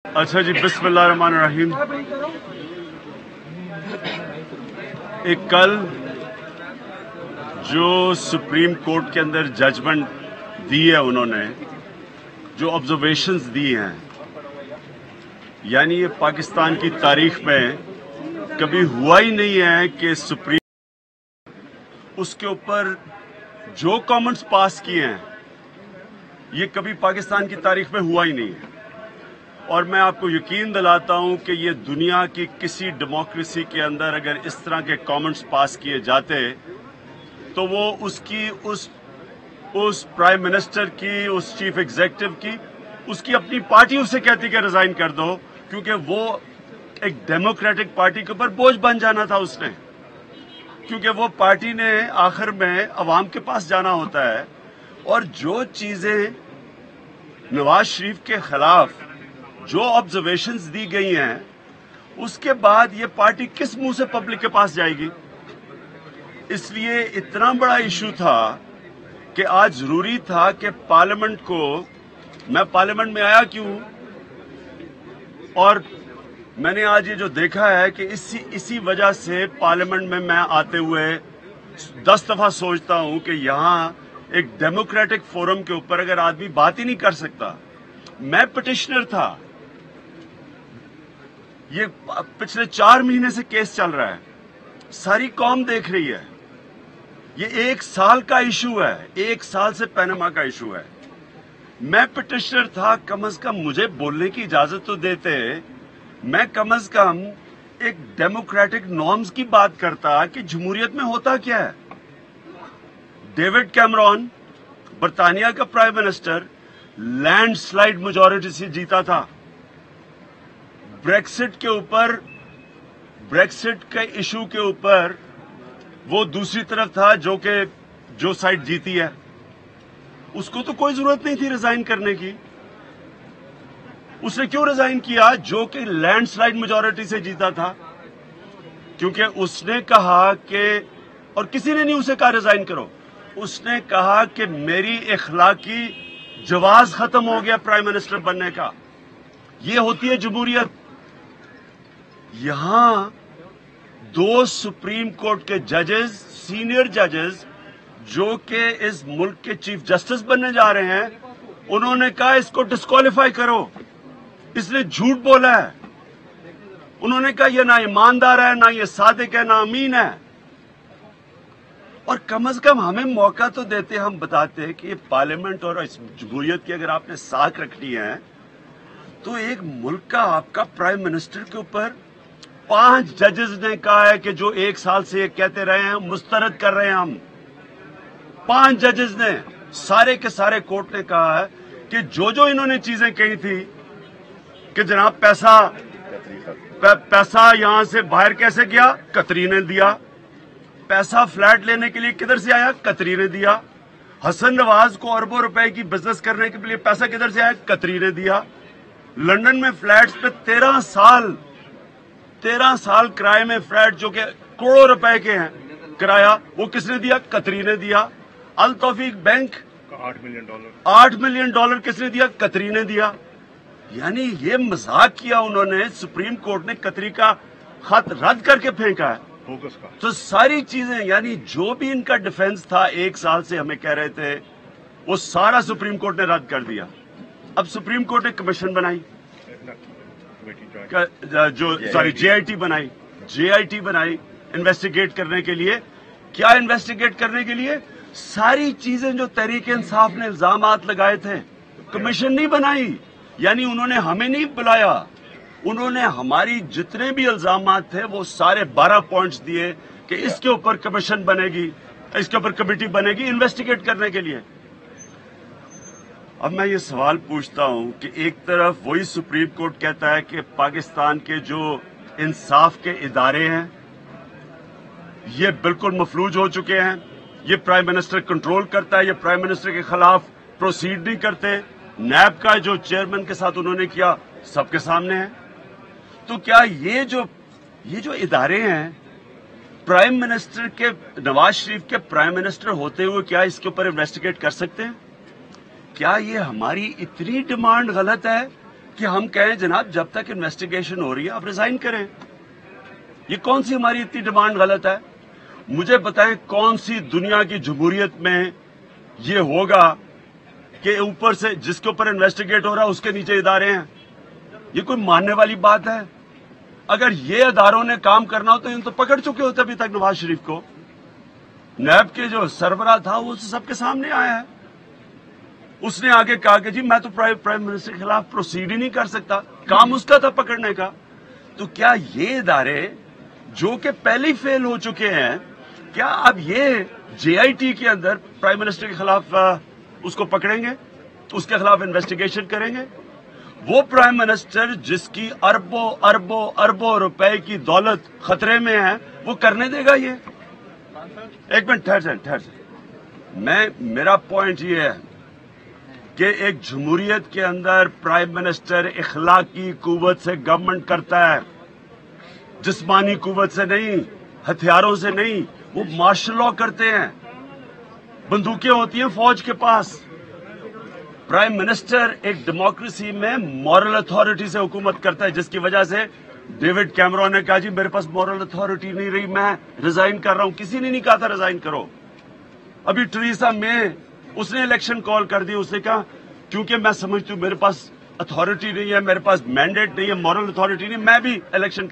अच्छा जी, बिस्मिल्लाहिर्रहमानिर्रहीम। एक कल जो सुप्रीम कोर्ट के अंदर जजमेंट दी है, उन्होंने जो ऑब्जर्वेशंस दी हैं, यानी ये पाकिस्तान की तारीख में कभी हुआ ही नहीं है कि सुप्रीम उसके ऊपर जो कमेंट्स पास किए हैं, ये कभी पाकिस्तान की तारीख में हुआ ही नहीं है। और मैं आपको यकीन दिलाता हूं कि ये दुनिया की किसी डेमोक्रेसी के अंदर अगर इस तरह के कमेंट्स पास किए जाते तो वो उस प्राइम मिनिस्टर की, उस चीफ एग्जीक्यूटिव की, उसकी अपनी पार्टी उसे कहती कि रिजाइन कर दो, क्योंकि वो एक डेमोक्रेटिक पार्टी के ऊपर बोझ बन जाना था उसने, क्योंकि वो पार्टी ने आखिर में अवाम के पास जाना होता है। और जो चीजें नवाज शरीफ के खिलाफ जो ऑब्जर्वेशंस दी गई हैं, उसके बाद ये पार्टी किस मुंह से पब्लिक के पास जाएगी। इसलिए इतना बड़ा इशू था कि आज जरूरी था कि पार्लियामेंट को, मैं पार्लियामेंट में आया क्यों, और मैंने आज ये जो देखा है कि इसी वजह से पार्लियामेंट में मैं आते हुए 10 दफा सोचता हूं कि यहां एक डेमोक्रेटिक फोरम के ऊपर अगर आदमी बात ही नहीं कर सकता। मैं पिटिशनर था, ये पिछले 4 महीने से केस चल रहा है, सारी कौम देख रही है, ये 1 साल का इशू है, 1 साल से पनामा का इशू है। मैं पिटिशनर था, कम से कम मुझे बोलने की इजाजत तो देते, मैं कम से कम एक डेमोक्रेटिक नॉर्म्स की बात करता कि जमहूरियत में होता क्या है। डेविड कैमरॉन, बरतानिया का प्राइम मिनिस्टर, लैंडस्लाइड मेजॉरिटी से जीता था। ब्रेक्सिट के ऊपर, ब्रेक्सिट के इशू के ऊपर वो दूसरी तरफ था जो साइड जीती है, उसको तो कोई जरूरत नहीं थी रिजाइन करने की। उसने क्यों रिजाइन किया, जो कि लैंडस्लाइड मेजॉरिटी से जीता था? क्योंकि उसने कहा कि, और किसी ने नहीं उसे कहा रिजाइन करो, उसने कहा कि मेरी इखलाकी जवाज खत्म हो गया प्राइम मिनिस्टर बनने का। ये होती है जमहूरियत। यहां 2 सुप्रीम कोर्ट के जजेस, सीनियर जजेस, जो कि इस मुल्क के चीफ जस्टिस बनने जा रहे हैं, उन्होंने कहा इसको डिस्क्वालीफाई करो, इसने झूठ बोला है। उन्होंने कहा यह ना ईमानदार है, ना ये सादिक है, ना अमीन है। और कम से कम हमें मौका तो देते, हम बताते हैं कि पार्लियामेंट और इस जमहूरियत की अगर आपने साख रखनी है तो एक मुल्क का आपका प्राइम मिनिस्टर के ऊपर 5 जजेस ने कहा है कि जो 1 साल से ये कहते रहे हैं, मुस्तरद कर रहे हैं हम। 5 जजेस ने, सारे के सारे कोर्ट ने कहा है कि जो इन्होंने चीजें कही थी कि जनाब पैसा यहां से बाहर कैसे गया, कतरी ने दिया। पैसा फ्लैट लेने के लिए किधर से आया, कतरी ने दिया। हसन नवाज को अरबों रुपए की बिजनेस करने के लिए पैसा किधर से आया, कतरी ने दिया। लंदन में फ्लैट्स पे 13 साल किराए में फ्लैट जो कि करोड़ों रुपए के हैं किराया, वो किसने दिया, कतरी ने दिया। अल तौफीक बैंक $8 मिलियन किसने दिया, कतरी ने दिया। यानी ये मजाक किया उन्होंने, सुप्रीम कोर्ट ने कतरी का खत रद्द करके फेंका है। तो सारी चीजें, यानी जो भी इनका डिफेंस था 1 साल से हमें कह रहे थे, वो सारा सुप्रीम कोर्ट ने रद्द कर दिया। अब सुप्रीम कोर्ट ने कमीशन बनाई, जेआईटी बनाई इन्वेस्टिगेट करने के लिए। क्या इन्वेस्टिगेट करने के लिए? सारी चीजें जो तहरीक इंसाफ ने इल्जामात लगाए थे, कमीशन नहीं बनाई। यानी उन्होंने हमें नहीं बुलाया, उन्होंने हमारी जितने भी इल्जामात थे वो सारे 12 पॉइंट्स दिए कि इसके ऊपर कमीशन बनेगी, इसके ऊपर कमेटी बनेगी इन्वेस्टिगेट करने के लिए। अब मैं ये सवाल पूछता हूं कि एक तरफ वही सुप्रीम कोर्ट कहता है कि पाकिस्तान के जो इंसाफ के इदारे हैं ये बिल्कुल मफलूज हो चुके हैं, ये प्राइम मिनिस्टर कंट्रोल करता है, ये प्राइम मिनिस्टर के खिलाफ प्रोसीड नहीं करते। नैब का जो चेयरमैन के साथ उन्होंने किया सबके सामने है। तो क्या ये जो इदारे हैं, प्राइम मिनिस्टर के, नवाज शरीफ के प्राइम मिनिस्टर होते हुए क्या इसके ऊपर इन्वेस्टिगेट कर सकते हैं? क्या ये हमारी इतनी डिमांड गलत है کہ ہم کہیں جناب جب تک انویسٹیگیشن ہو رہی ہے آپ ریزائن کریں. یہ کون سی ہماری اتنی ڈیمانڈ غلط ہے؟ مجھے بتائیں کون سی دنیا کی جمہوریت میں یہ ہوگا کہ اوپر سے جس کے اوپر انویسٹیگیٹ ہو رہا ہے اس کے نیچے ادارے ہیں؟ یہ کوئی ماننے والی بات ہے؟ اگر یہ اداروں نے کام کرنا ہو تو ان تو پکڑ چکے ہوتے ابھی تک نواز شریف کو. نیب کے جو سربراہ تھا وہ سب کے سامنے آیا ہے. اس نے آگے کہا کہ جی میں تو پرائم منسٹر کے خلاف پروسیڈ ہی نہیں کر سکتا. کام اس کا تھا پکڑنے کا. تو کیا یہ ادارے جو کہ پہلے ہی فیل ہو چکے ہیں کیا اب یہ جے آئی ٹی کے اندر پرائم منسٹر کے خلاف اس کو پکڑیں گے, اس کے خلاف انویسٹیگیشن کریں گے؟ وہ پرائم منسٹر جس کی اربوں اربوں اربوں روپے کی دولت خطرے میں ہے وہ کرنے دے گا یہ؟ ایک منٹ ٹھہر جائیں. میرا پوائنٹ یہ ہے کہ ایک جمہوریت کے اندر پرائم منسٹر اخلاقی قوت سے گورنمنٹ کرتا ہے, جسمانی قوت سے نہیں, ہتھیاروں سے نہیں. وہ مارشل لا کرتے ہیں, بندوقیں ہوتی ہیں فوج کے پاس. پرائم منسٹر ایک ڈیموکریسی میں مورل اتھارٹی سے حکومت کرتا ہے, جس کی وجہ سے ڈیوڈ کیمرون نے کہا جی میرے پاس مورل اتھارٹی نہیں رہی, میں ریزائن کر رہا ہوں. کسی نے نہیں کہا تھا ریزائن کرو. ابھی ٹریسا مے اس نے الیکشن کال کر دی. اس نے کہا کیونکہ میں سمجھتی ہوں میرے پاس اتھارٹی نہیں ہے, میرے پاس مینڈیٹ نہیں ہے, مورل اتھارٹی نہیں, میں بھی الیکشن